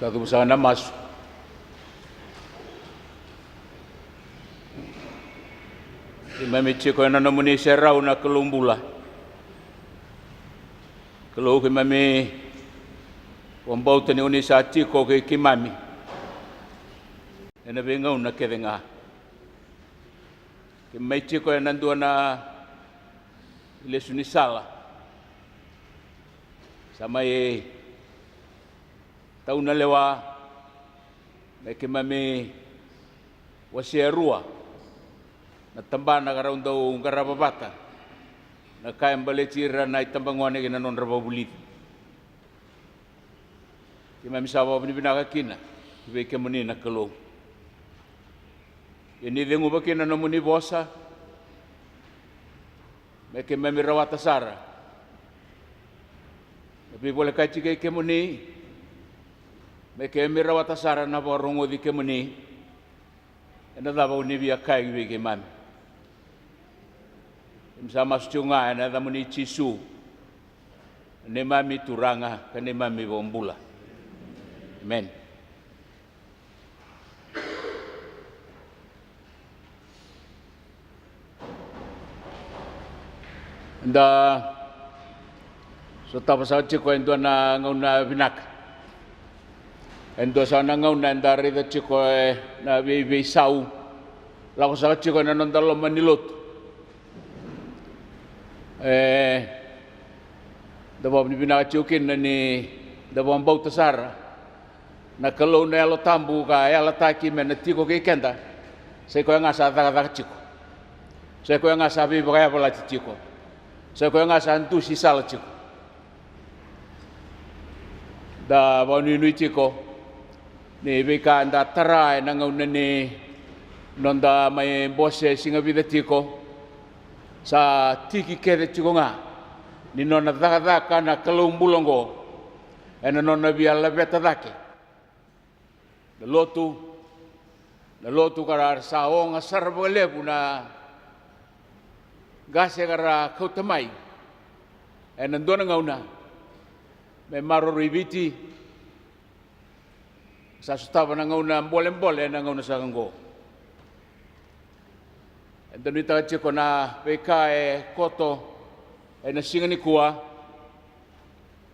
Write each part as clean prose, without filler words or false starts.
Satu sana masuk. Imam Ciko na namuni serau na kelumbula. Kalau kimami wambau tani uni sa Ciko ke kimami. Ena bengau na kedenga. Kimai Ciko na nandua na ile sunisala. Sama tahu na lewa na kimami wasiarua na tamba na karaun daw karababata na kayang baletira na itambangwane kina non rababulit kimami sawa ni binakakina ibe kemuni na kalo ini dengu bakina no muni bosa me kimami rawata sara tapi boleh kaci ke kemuni Meke mirawata sara na borongo di kemuni, ena dava unibia kai wiki mami. Imsama stunga ena dava muni cisu, ne mami turanga kane mami bombula. Amen. Nda so tapa sa ciko endo na ngauna binaka. Endo sana ngau na ndari da Ciko na be sau la ko sa Ciko na ndalo manilot da bob ni bina Cikokin na ni da bom bau tasara na kalau na lo tambu ka ela taki men Ciko ke kenda sai ko nga sa da Ciko sai ko nga sa bi ba ya Ciko sai ko nga sa ntu si sala Ciko da bonu ni Ciko ni beka anda tarai na ngauna ni nonda mai bose singa vida Ciko sa tiki kede Ciko nga ni nona daka na kalumbulongo ena nona biala beta dake na lotu kara saong sarbo lebu na gase kara kautamai ena dona ngauna me maro ribiti sa sustava na ngauna mbole na ngauna sa nggo. Ento ni ta Ciko na peka koto na singa ni kua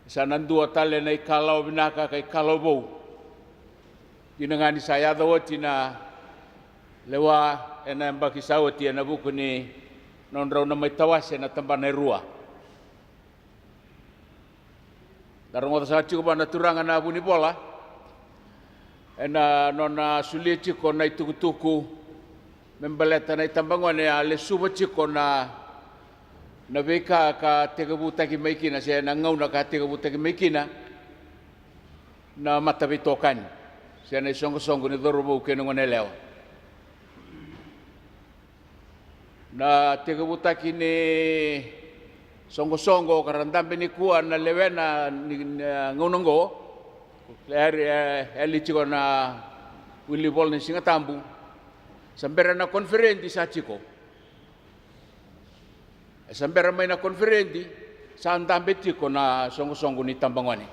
sa nandua tale na ikalau binaka kay kalau bo. Dinangani saya dawati na lewa ena mbaki sawati na buku ni non raw na may tawase na tambanay rua. Darong sa Ciko ba naturangan na buni bola. Ena nona sulia Ciko na itukutuku membaleta na itambangwane ale suba Ciko na beka ka tegabuta ki maikina siya na ngauna ka tegabuta ki maikina na matabitokan siya na isonggo-songgo ni dorobo kenungan elewa na tegabuta ki ni songgo-songgo karandambe ni kuwa na lewena ngaunanggo Eli Ciko na Willy Bol ni Singatambu sambera na konferenti sa Ciko sambera may na konferenti sa andambe Ciko na songo-songo ni Tambangwane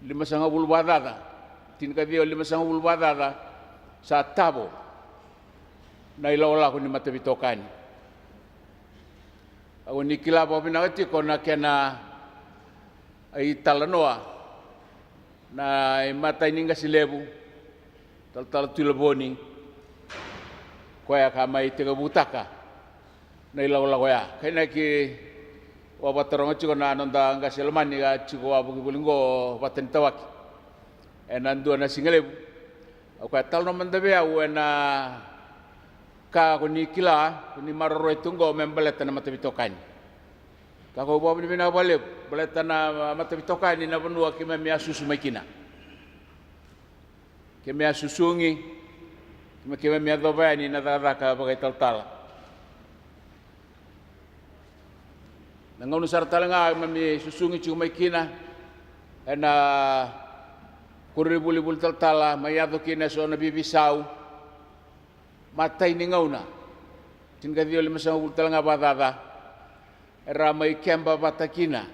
5 bulbadada tinkadio 5 bulbadada sa tabo na ilawala ko ni matabitokani ako ni kilabo pinaka Ciko na kena ay talanoa na matay ninga si lebu tal tulaboni kuya ka may tigabutaka na ilawala kuya kaya na ki wabatarong Ciko na anonda nga silamani ka Ciko wabukibulingo watan tawaki nandua na singalebu kuya tal naman dabi au na ka kuni kila kuni maroroy tunggo membaleta na matabitokani kako bawa ni bina bale baleta na matabitokani na banua kimemia susu makina kimemia susungi kimemia dobani na daraka bagai tal nangaunu sartala nga mami susungi Ciko makina ena kuribuli-buli tal mayado kina so na bibisau matay ni ngauna tinkadio 5 bultal nga badada era may kemba batakina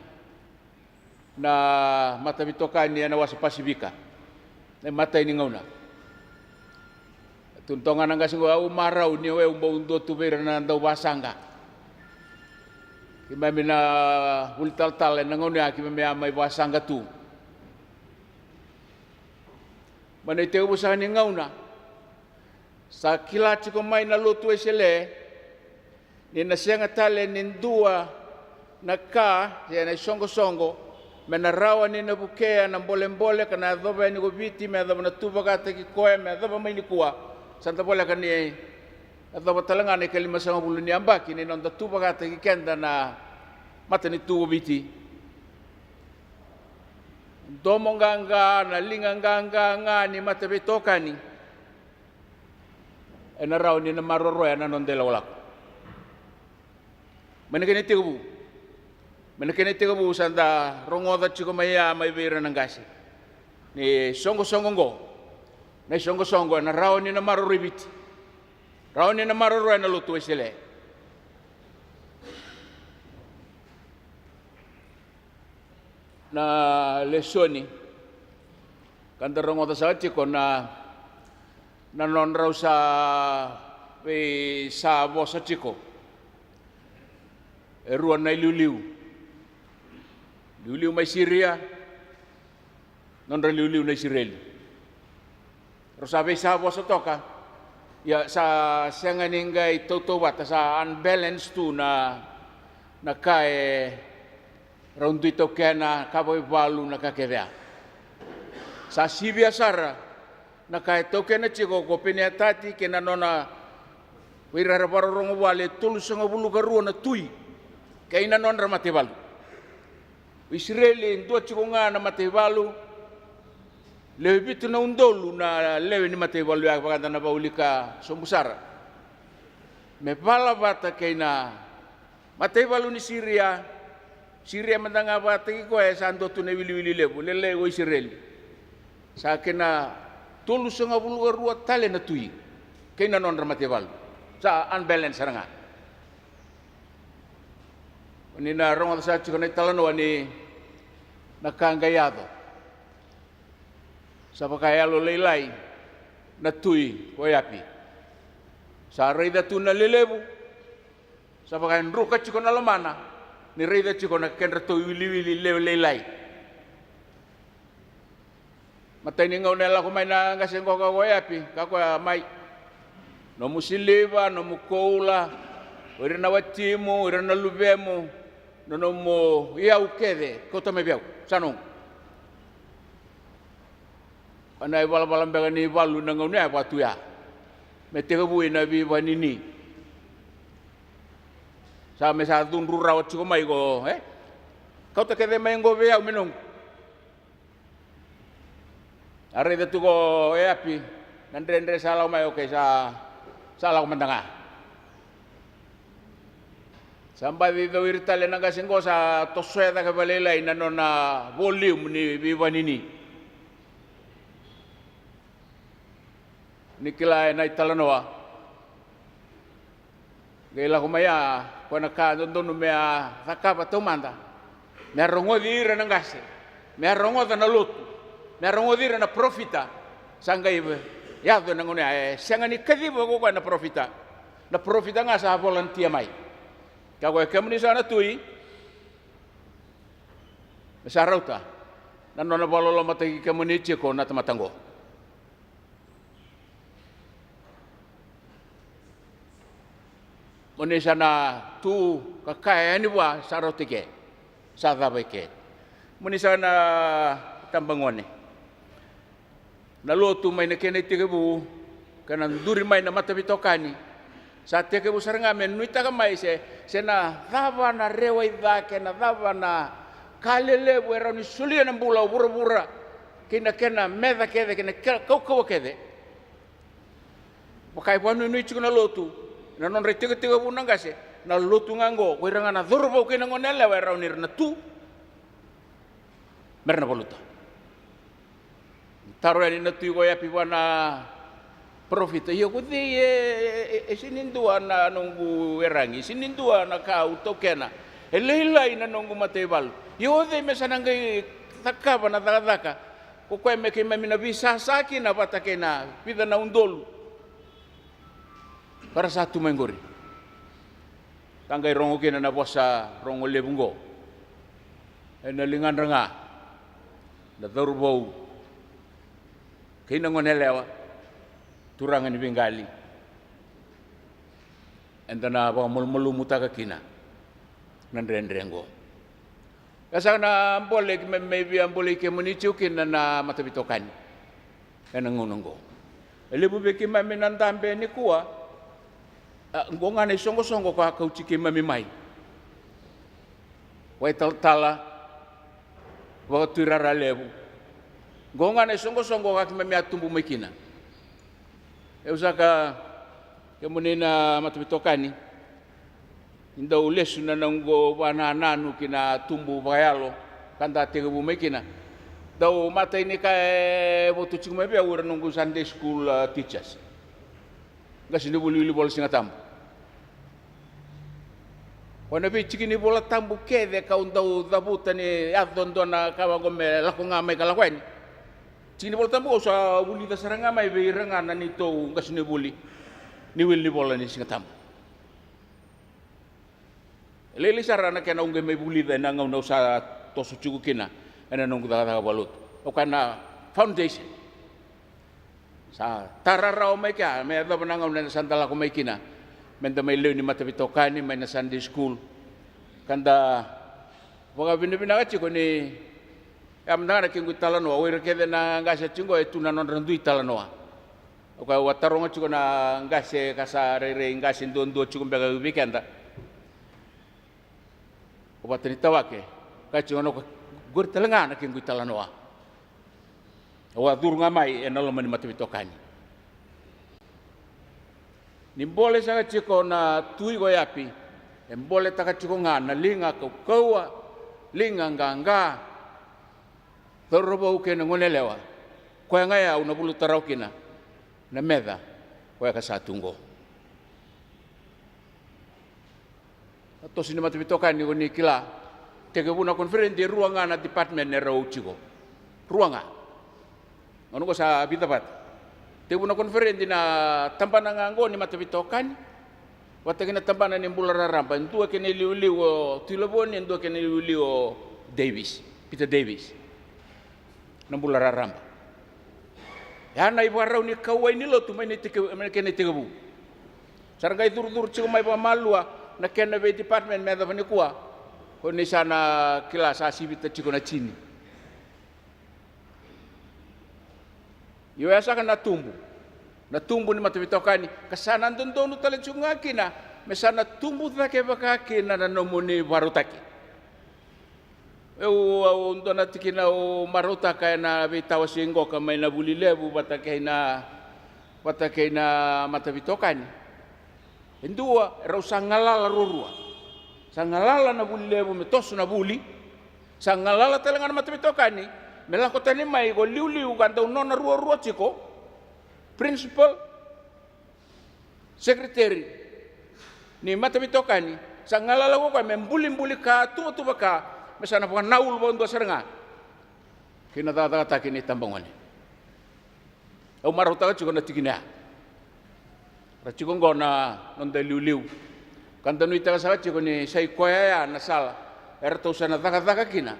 na matavitokani ana wasa Pasifika na mata ini ngauna tuntonga nanga singo au marau ni we umbo undo tubera na ndau wasanga kimamina ultal-tal na ngauna kimamia mai wasanga tu manai te ubusa ni ngauna sa kilati ko mai na lotu esele ni na sianga tale ni ndua na ka ya na songo mena rawa ni na bukea na mbole kana dhoba ni go viti me dhoba na tuba kata ki koe me dhoba mai ni kuwa santa bola kani dhoba talanga ni kalima sama bulu ni ambaki ni nonda tuba kata ki kenda na mata ni tuba viti domo nganga na linga nganga ni mata betoka ni ena rawa ni na maroro ya na nondela wala menekene tigu menekene tigu sanda rongoda chiko maya mai vera nangasi ni songo na rao ni na maroro biti rao ni na maroro na lutu esele na lesoni kanda rongoda sa chiko na non rau sa sa bosa chiko ruan na liu mai Syria non ra liu na Israel rosa be sa bosa toka ya sa senganingai toto bata sa unbalanced tu na kai rondi tokena kaboy balu na kakevea sa sibia sara na kai tokena chiko ko peniatati kena nona wirara barongo wale tulusanga bulu garu na tui kaina non ramate balu Israeli ndo chiko nga na mate balu lewe bitu na undolu na lewe ni mate balu ya pakanta na baulika sombusara me bala bata kaina mate balu ni Syria mandanga bata ki ko sando tu ne wili lebu lele go Israeli sa kena tulusanga bulu garu tale na tui kaina non ramate balu sa unbalance ranga ni na rongo sa chiko na talano ni nakangayado sa pakayalo leilai na tui koyapi sa reida tu na lelebu sa pakayan ruka chiko na lamana ni reida chiko na kendra tu wili leilai matay ni ngaw nela ko may na ngasengo ka koyapi kako mai no musiliva no mukoula ora na watimu ora na lubemu no mo iau kede ko tome biau sanong anai bala-bala mbega ni balu na ngau ne watu ya me te bui na bi wanini sa me sa dun rura o chiko mai go kau te kede mai ngo biau minong are de tu go api nandre salau mai okay sa salau mandanga sampai vivo irtale nanga singo sa tosueda ke balelai na nona volume ni biwanini nikila na italanoa gela kumaya kona ka dondo mea sakapa tomanda me rongo dire nangase me rongo na lutu me rongo dire na profita sanga ibe ya do nangone sanga ni kadibo ko na profita nga sa volunteer mai kago kemni sana tui sarauta nanona balolo matagi kemni chiko na tamatango moni sana tu kakaya ni wa sarotike sadabeke moni sana tambangone nalotu mai nekene tigebu kanan duri mai na matavitokani sa teke busaranga menuita kamai se na dava na rewa idake na dava na kalele wera ni sulia na bula bura kina meda kede kina kau kede pakai panu ni chukuna lotu na non retege bunang gase na lotu ngango wera ngana dhurbo kina ngonela wera ni na tu merna voluta taro ni na tu go ya piwana profita yo kudi sinindua na nunggu erangi sinindua na kau tokena E leilai na nongu matei walu. I ode me sanangai takava na takataka. Ko koe me ke mamina visa saki na wata ke na pida na undolu. Para satu menggori. Tanggai rongo kena na bosa rongo lebungo. E na lingan ranga. Na tauru bau. Kina ngone lewa. Turangan ni Bengali. Entana ba mulu mutaka kina. Nandrengo. Kasa na boleh maybe boleh ke munichu kina na matabitokan. Ena ngunungo. Lebu beki mami nantambe ni kuwa. Ngonga na songo ka kauchike mami mai. Wai tala wa turara lebu. Ngonga na songo ka mami atumbu mekina. E usaka ke munina matabitokani. Inda ulesu na nango wana nanu kina tumbu bayalo kanda tege bu mekina. Dau mata ini kae botu cuma be ura nunggu Sunday school teachers. Nggak sini buli bola singa tambu. Wana be cikini bola tambu kede kau dau dabuta ni adon dona kawa gome laku ngamai kalakwen. Cikini bola tambu usah buli dasar ngamai be irengana ni to nggak sini buli. Ni willi bola ni singa tambu. Lele sarana kena unge me buli da nanga una usa tosu cuku kina ena nunggu daga balut o kana foundation sa tarara o me ka me da nanga una santala ko me kina menda me le ni matabitokani me na Sunday school kanda boga bina ko ni am nana kingu talano o ire kede na ngasa cingo e tuna non rendui talano o ka wataronga ciko na ngase kasare re ngase ndo ciko bega weekend o batani tawake ka ciono ko gor telengana ke ngui talanoa o adurunga mai e nalo mani matabitokani ni bole sa ciko na tui go yapi e bole taka ciko ngana linga ko kaua linga nganga torobo ke ngone lewa ko ngaya una bulu taraukina na meda ko ka satungo to sini matabitokani ko ni kila tege buna konferensi ruanga na department ne rauchiko ruanga ono ko sa bitabat te buna konferensi na tampana ngango ni matabitokani watake na tampana ni bulara ramba ntua ke ni liuliu tiloboni ntua ke ni liuliu Davis Peter Davis na bulara ramba ya na ibarau ni kawai ni lo tu mai ni tike ke ni tege bu sargai dur ciko mai pa malua na kena be department me da ni kuwa ko ni sana kila sa sibita ciko na chini yo asa kana tumbu ni matabitokani kasana ndondonu tale chunga kina mesana tumbu take bakakina na nomuni barutaki eu ndona tikina o marutaka na bitawasingo kama na bulilebu batakaina matabitokani Indua rau sangalala rurua. Sangalala na buli lebu metosu na buli. Sangalala telengan matabitokani. Melakotani mai go liu kanta unona rua ciko. Principal secretary ni matabitokani. Sangalala go membuli ka tu baka mesana bukan naul bondo serenga. Kina tata kini tambangone. Au marutaka ciko na tikina. Racikong na nonda liu kanta nui taka sahaja ko ni sai koya ya nasala erto sana taka kina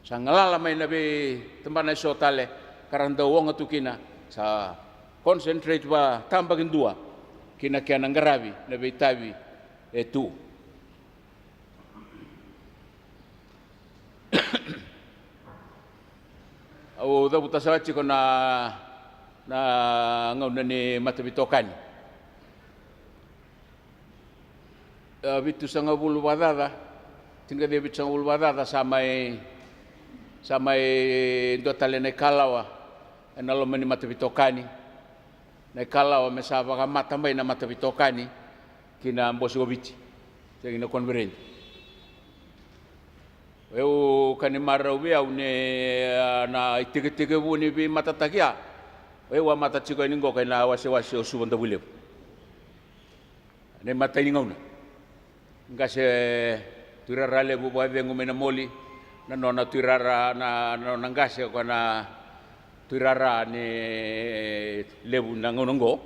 sangalala mai nabe tempana sotale karanda wong atu kina sa concentrate ba tambagin dua kina kiana ngarabi nabe tabi etu au da buta sahaja ko na ngauna ni matabitokani bitu sanga bulu badada tinggal dia bitu sanga bulu badada samai ndo tale ne kalawa enalo mani matabitokani ne kalawa mesaba ka mata mai na matabitokani kina mbosi gobici jadi na konferensi eu kanimara ubia une na itige buni bi matatakia eu mata chiko ni ngoka na wase osubonda bulep ne mata ni ngauna ngase tuirara lebu boy vengu mena moli na nona tuirara na nona ngase ko na tuirara ni lebu na ngonongo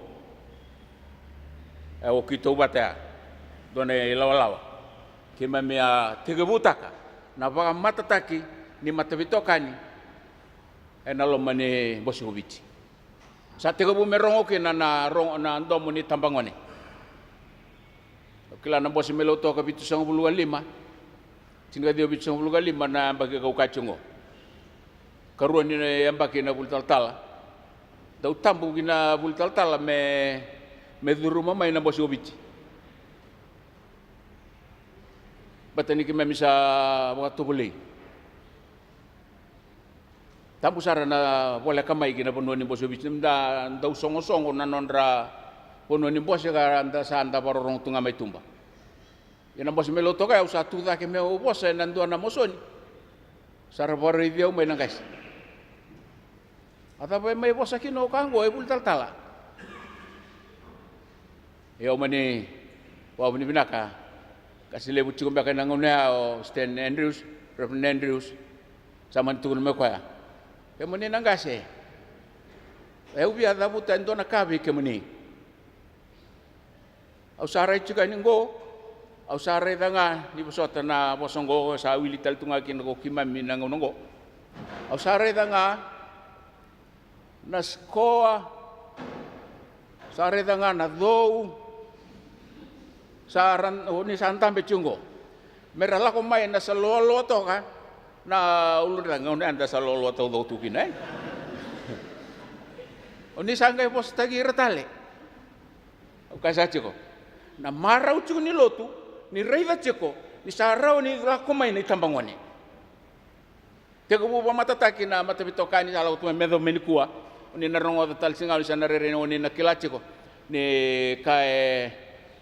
o kito bata done lawa kima mea tegabutaka na baka matataki ni matavitokani na lo mane Boskovici sa tegabu merongo ke na rong na ndomo ni Tambangone kila na bosi melo to ka bitu 95 tinga dio bitu 95 na bagi kau kacungo karuan ni ambaki na bultal-tala tau tambu gina bultal-tala me duruma mai na Boskovici batani ki memisa waktu boleh tambu sarana boleh kamai gina pononi Boskovici nda ndau songo-songo na nondra pononi bose ka anda sanda parorong tunga mai tumba ina bos melo toka usa tuda ke meu bose na ndo na mosoni sara bore dia mai na guys ata mai bosa ki no kango e bultal-tala yo mani wa mani binaka kasile buci ko mbaka nangona o Sten Andrews Reverend Andrews saman tukul me kwa ke mani nangase e ubi ada buta ndo na kabi ke mani au sarai juga ningo au sarai danga ni bosota na bosongo sa wili tal tunga kin ko kimami nangongo au sarai danga na skoa sarai danga na dou saran ni santam becungo merala ko mai na salolo to ka na ulur danga on anda salolo to do tu kinai oni sangai pos tagi retale au kasachi ko na marau cuku ni lotu ni reiva ceko ni sarau ni lako mai ni Tambangone teko bu matataki na matabitokani sala tu medo menikua ni narongo tal singal sana rere ni na kilachiko ni kae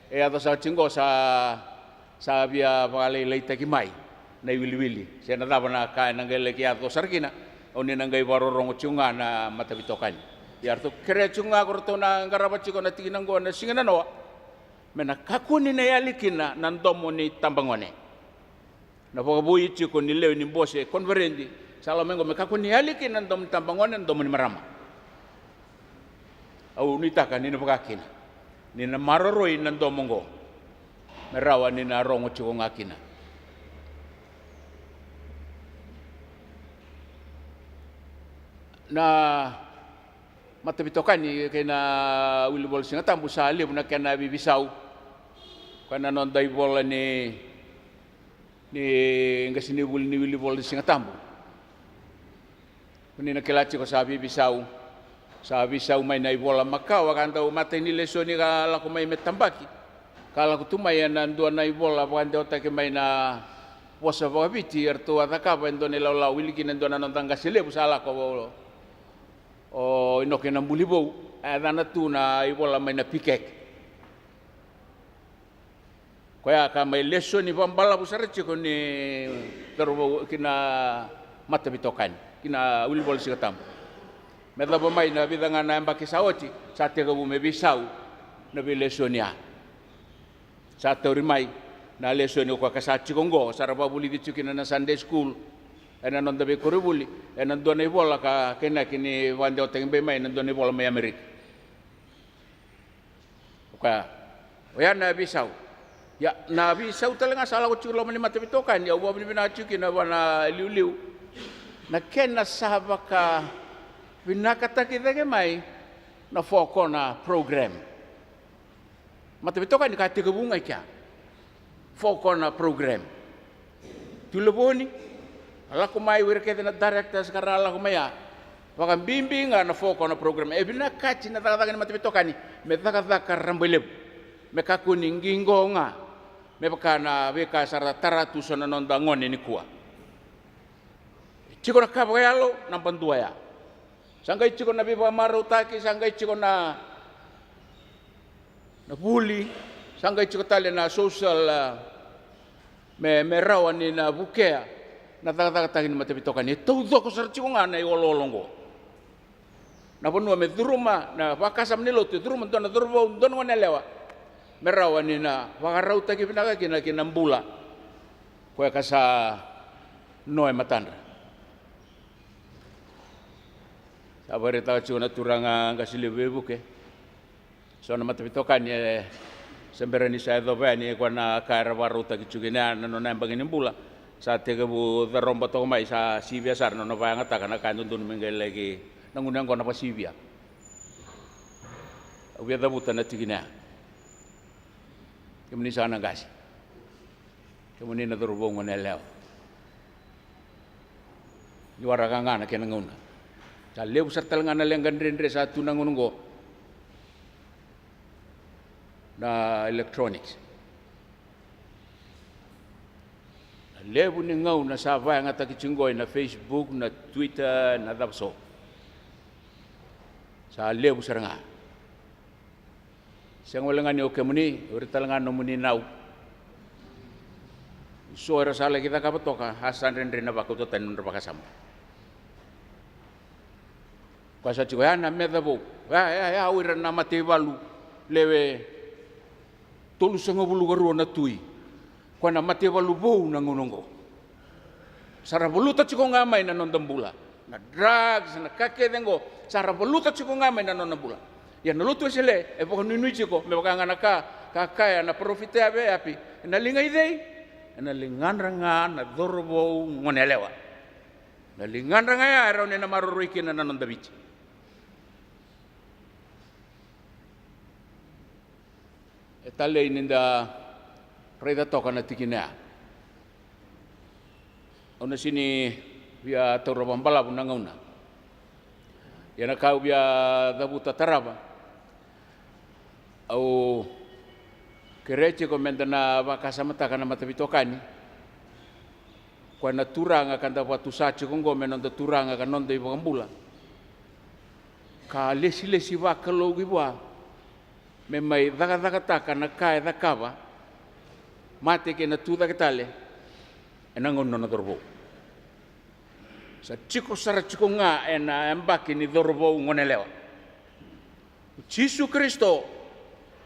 e ada sa cingo sa bia vale leita ki mai na wili sena dava na kae nangele ki ato sarkina oni nangai warorong cunga na matabitokani ya arto kere cunga korto na ngarabachiko na tinango na singana no mena kakuni na yalikina na ndomo ni Tambangone na pokabui chiko ni leo ni bose konferendi salamengo me kakuni yalikina ndomo Tambangone ndomo ni Marama au nitaka ni napakakina ni na maroroi na ndomo ngo merawa ni na rongo chiko ngakina na matabitokani kena wilibol singa tambu sali na kena bibisau kana non dai bola ni ngasini bul ni wilibol singa tambu ni na kelachi ko sabi bisau mai na bola makau kan tau mate ni lesoni kala ko mai metambaki kala ko tumai na ndo na bola kan tau ta ke mai na posa ba biti erto ataka ba ndo ne la wiliki ndo na non tanga sile busala ko o inoke na mulibou adana tu na ibola mai na pikek koya ka mai leso ni pambala busara chiko ni terbo kina matabitokan kina ulibol sikatam meda ba mai na bidanga na mbaki saoti sa te go me bisau na bilesonia sa tori mai na lesoni ko ka sa chiko ngo saraba buli di chikina na Sunday school ena non dabe korubuli ena dona ibola ka kena kini wande oteng be mai dona ibola mai Amerika ka oya na bisau ya na bisau talenga sala ko chulo mani matabitokan ya ubo bina chuki na wana liu na kena sahabaka binakata kita mai na fokona program matabitokan ni ka tigabunga kya fokona program tuloboni ala ko mai wirke na director sekarang ala ko maya wakan bimbinga na foko na program e bina kachi na taka ni matibitokani me taka rambeleb me kakuni ngingonga me pakana weka sarata taratu sona nonda ngone ni kuwa chiko na kabalo na pandua ya sangai chiko na biba maru taki sangai chiko na bully sangai chiko tale na social me rawani na bukea na taka ni matibitokan ni todo ko sarchi ko ngana i ololongo na bonua me duruma na wakasam ni lote duruma dona durbo don ngone lewa merawani na wakarau taki pinaka kina kinambula koe kasa noe matandra. Sabare tau chuna turanga ngasilebu ke. Sona matapitokan ye semberani sa dovani kwa na kara waruta kichugina no nambangin bula. Sa tega bu daromba to mai sa sibia sar no va ngata kana kan dun mengel lagi nangunang ko na pa sibia. Ubia da buta na tigina. Kemuni sana gasi. Kemuni na dorobong na leo. Yuara kangana kenanguna. Sa leu sartal ngana lengan rendre sa tunangungo na electronics. Lebu ni ngau na sa vai ngata kichingoi na Facebook, na Twitter, na dapso. Sa lebu saranga. Siang walangan ni oke muni, urital ngano muni nau. So era sala kita kapatoka hasan rendre na bakuto tanun rapakasama. Kuasa chico ya na medabo. Ya uira na mate walu lewe tolu sanga bulu garu na tui. Kuana mate walu bou na ngunongo. Sara voluta chico ngamai na nondambula. Na drugs na kake dengo sara voluta chico ngamai na nondambula. Ya na lutu sele e poko nui chico me baka ngana ka na profite ave api. Na linga idei na lingan ranga na dorbo ngonelewa. Na lingan ranga ya era na maruriki na nondabichi. Tale ininda reda toka na tikina. Ona sini via torobambala bunangauna. Yana kau via dabuta taraba. Au kereche komenda na vakasama kana matavitokani. Kwa na turanga kanda watu sachi kongo menonda turanga kanonda ibangambula. Ka lesi vakalo gibwa. Me mai daga taka na kai da kava mate ke na tuda ke tale enangon no dorbo sa chico sara chico nga ena embaki ni dorbo ngonelewa Jesu Kristo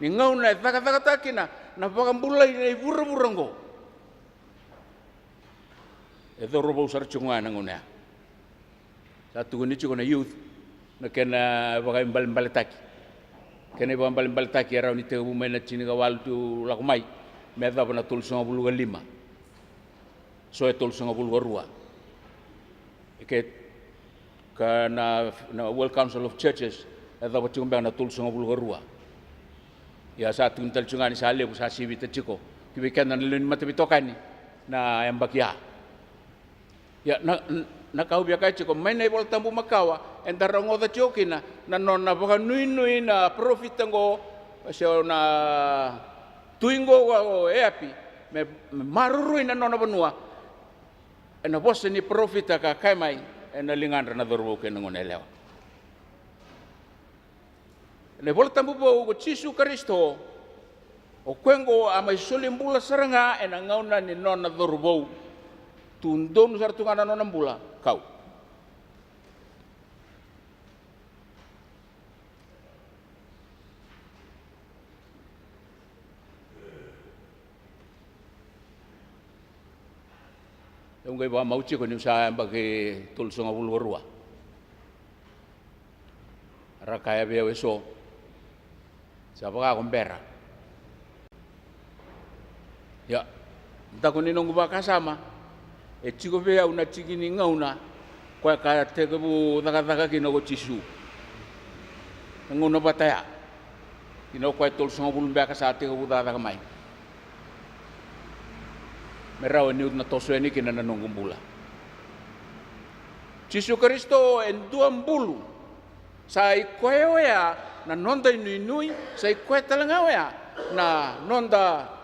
ni ngau na daga takina na bagambula ni burrango e dorbo sara chico nga ngona sa tu ni chico na youth na kena bagambal taki kene bambal taki era ni te umena chini ga waltu lakumai meda bana tulsonga buluga 5 so e tulsonga buluga 2 ke kana na World Council of Churches eda bachumba na tulsonga buluga 2 ya sa tuntal chungani sa lebu sa sibita chiko kibikana nilin matibitokani na embakia ya na kau biakai chiko mai nei bol tambu makawa endarango da chokina na nona baka nui na profit ngo seo na tuingo o eapi me marurui na nona banua ena bosse ni profit ka kai mai ena lingan na dorbo ke ngone lewa ne bol tambu bo go Jesu Kristo o kwengo amai solimbula saranga ena ngauna ni nona dorbo tundon sartungana nona bula kau. Yung kay ba mauci ko ni sa bagi tulsong abulwarwa. Rakaya biya weso. Sa baka kumbera. Ya, tako ninong ba kasama. E chico vea una chikini ngauna kwa ka tegebu daga kino chisu nguna bataya kino kwa tol songo bulum ba ka sa tegebu daga mai meraw ni na toso ni kina nanong bula Jesu Kristo en duam bulu sa ikwe ya na nonda nui sa ikwe talanga ya na nonda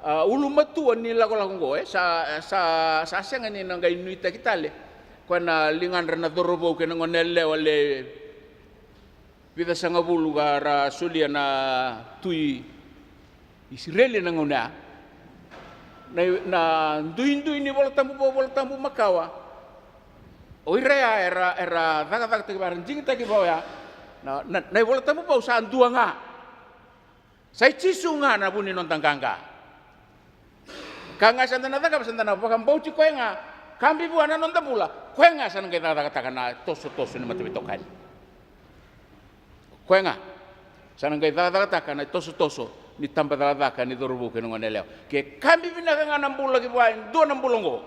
ulu matu ni lago sa siang ni nang gay nuita kitale kuna lingan na dorobo ke ngonelle wale vida sanga bulu gara sulia na tui Israeli nangona na duin ni bola tambu makawa oirea era daga te baran jing ta ki bawya na bola tambu bau sa andua nga sai chisu nga na buni non tanganga Kanga sandana taka sandana pakambauti koenga kambi buana nonda bula koenga sana kita taka na toso ni matavitokani. Koenga sana kita taka na toso ni tamba taka ni dorubu ke nonga neleo. Ke kambi bina kanga nambula ki buain dua nambulongo.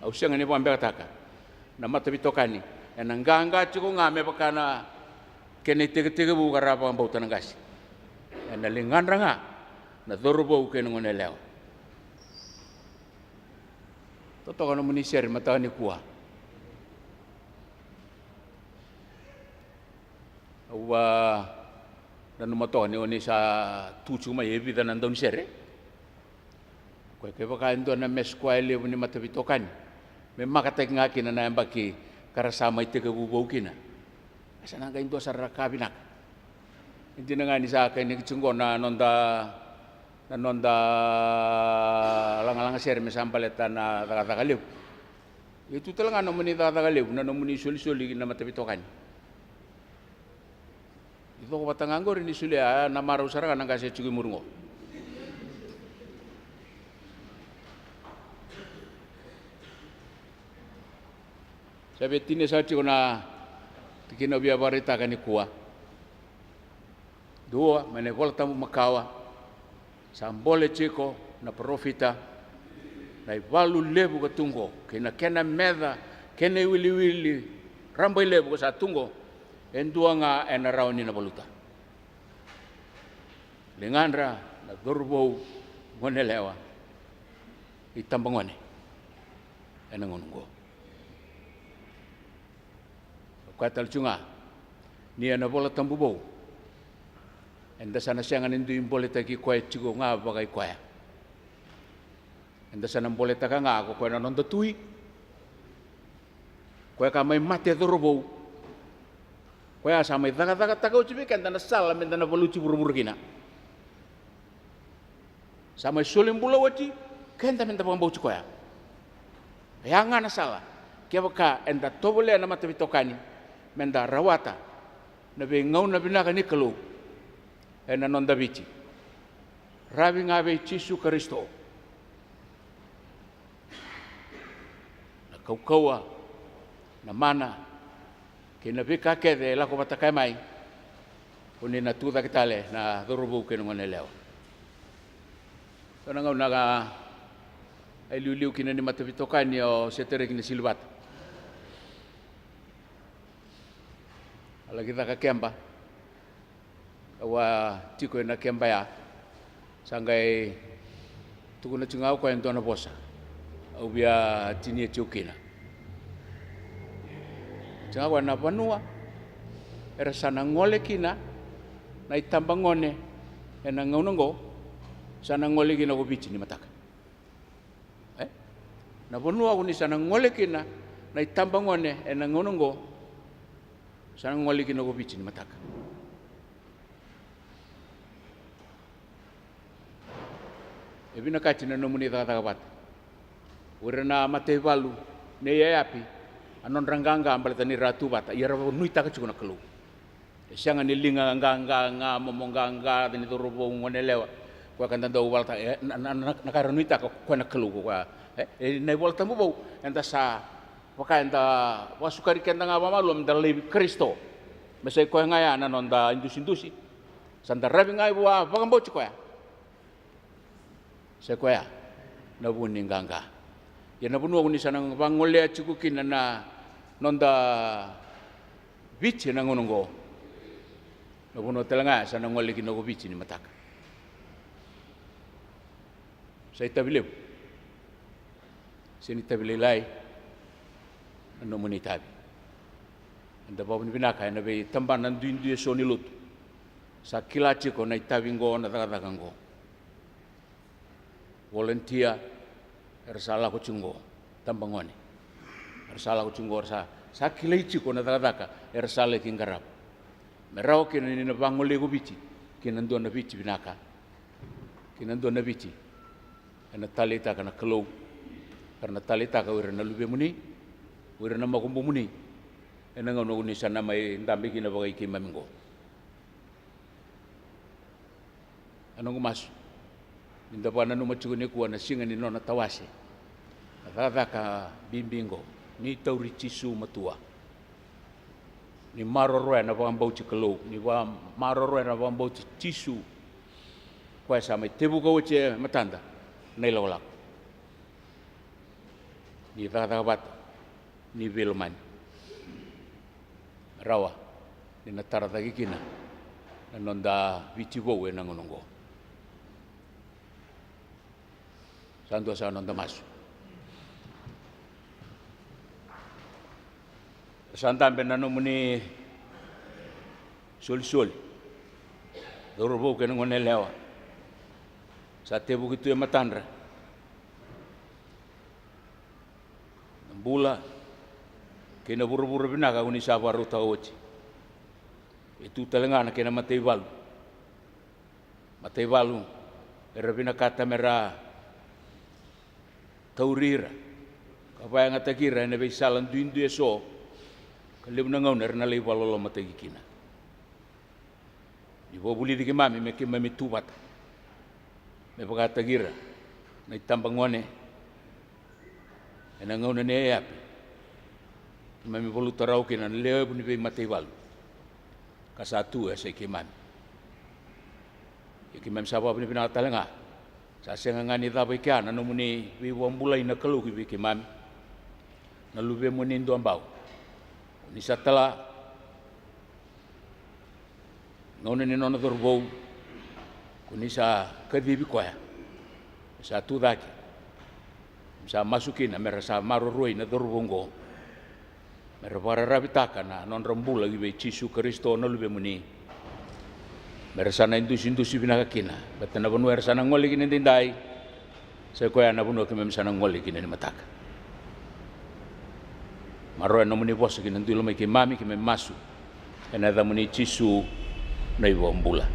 Au sianga ni buambe taka na matavitokani. Enanganga chiko ngame pakana kene tege bu karapa ambautan ngasi. Ena lingandanga na dorubu ke nonga neleo. Toto kana muni share matani kuah. Wa dan matoni oni sa tuju ma yebi dan andon share. Ko ke baka ndo na meskwale ni matavitokan. Me makatek ngaki na nambaki karasama iteke bubu kina. Asa nanga indo sarra kabinak. Hindi na nga ni sa akin ni chungona nonda lang share me sampaleta na tagaliw. Itu talaga no muni tagaliw na no muni suli na matavitokan. Itu ko batanganggo rin isuli na maraw sarang nang kasi chugi murungo. Sabi tini sa chiko na tikinabiya barita kani kuwa. Dua manekolta mo makawa. Sambole chiko na profita na ivalu lebu katungo kena meda kena wili rambai lebu sa tungo endua nga enarauni na baluta lingandra na dorbo ngonelewa itambangone enangongo kwatal chunga ni na bola tambubo enda sana siangan indu imboleta ki kwai chigo nga bagai kwaya enda sana boleta ka nga ko kwena nonda tui kwaya ka mai mate dorobo kwaya sa mai daga takau chibi kan dana sala men dana voluci buru kina sa mai solim bula wati kenta men tapang bau kwaya yanga na sala kia baka enda tobole na mate bitokani men da rawata na be ngau na binaka ni kelu ena nonda bici rabi ngabe Yesu Kristo na kaukawa na mana kina bika kede la ko batakai mai uni na tuda kitale na dorubu ke ngone leo kana ngau naga ai liu kina ni matavitokani o setere kina silbat ala kita ka kemba wa tiko na kemba ya sangai tukuna chungau ko entona bosa au bia tini chukina chungau na panua era sana ngole kina na itambangone ena ngaunongo sana ngole kina ko bichi ni mataka na panua uni sana ngole kina na itambangone ena ngaunongo sana ngole kina ko bichi ni mataka ebina katina no muni daga bat urena mate valu ne yapi anon ranganga ambaleta ni ratu bata yara nuita ka chukuna kelu sianga ni linga nga momonganga ni dorobo ngone lewa kwa kanda do walta nakara nuita ka kona kelu kwa nei volta mo enta sa waka enta wasukari kenda nga mamalum dalai Kristo mesai ko ngaya nanon da indusi sanda rabi ngai wa bagambo chikoya sekoya na buni nganga ya na bunu ni sanang bangole chikukin na nonda bichi na ngonongo na bunu telanga sanang ngole kinogo bichi ni mataka sai tabileu sini tabilelai no muni tabi anda babun binaka na be tamban nan duindu soni lut sa kilachi ko na tabingo na tagagango volunteer ersala ko chungo tambangone ersala ko chungo sa kilaichi ko na daga ersala kingarap merao kin ni na bangole go bichi kinando na bichi binaka kinando na bichi ana talita kana kelo karena talita ka wira na lube muni wira na makumbu muni ena ngono ni sana mai ndambi kina bagai kimamingo anong mas Ninda wana numa chukune kuwa na singa ni nona tawase. Adada ka bimbingo. Ni tauri tisu matua. Ni maroroe na wambau chikalo. Ni maroroe na wambau tisu. Kwa sama tebu ka uche matanda. Naila wala. Ni dada bata. Ni velomani. Rawa. Ni na taradagi kina. Na nonda vitigo e nangonongo. Santo sa nonda masu. Santambe nano muni soli. Dorobo ke ngone lewa. Sa tebu kitu e matandra. Bula kena buru-buru binaga uni sabaru taochi. Itu talengana kena matei valu. Matei valu era bina kata mera taurira. Kapaya ngatakira ene be salan duindu eso. Kalem na ngauna na lei valolo matei kina. Di bobuli di mami me kemami tubat. Me pagatagira na itambangone. Ena ngauna ne api. Mami bolu tarau kina leo buni be matei valu. Kasatu sa ikimami. Ikimami sapa buni bina talenga. Sa senga ngani tapa ikiana no muni wiwambula ina kalu ki ikimami. Na lube muni ndo ambau. Ni satala ngone ni nona dorbou. Kuni sa kadibi koya. Sa tudaki. Sa masukin mera sa maroroi na dorbongo. Mera para rabitaka na non rambula gibe Yesu Kristo na lube muni. Mera sana indusi binakakina. Bata na banu era sana ngoli kini tindai. Sa koya na banu kemem sana ngoli kini mataka. Maroa na muni bosa kini ndulo mai ke mami kemem masu. Ena da muni Yesu na iwambula.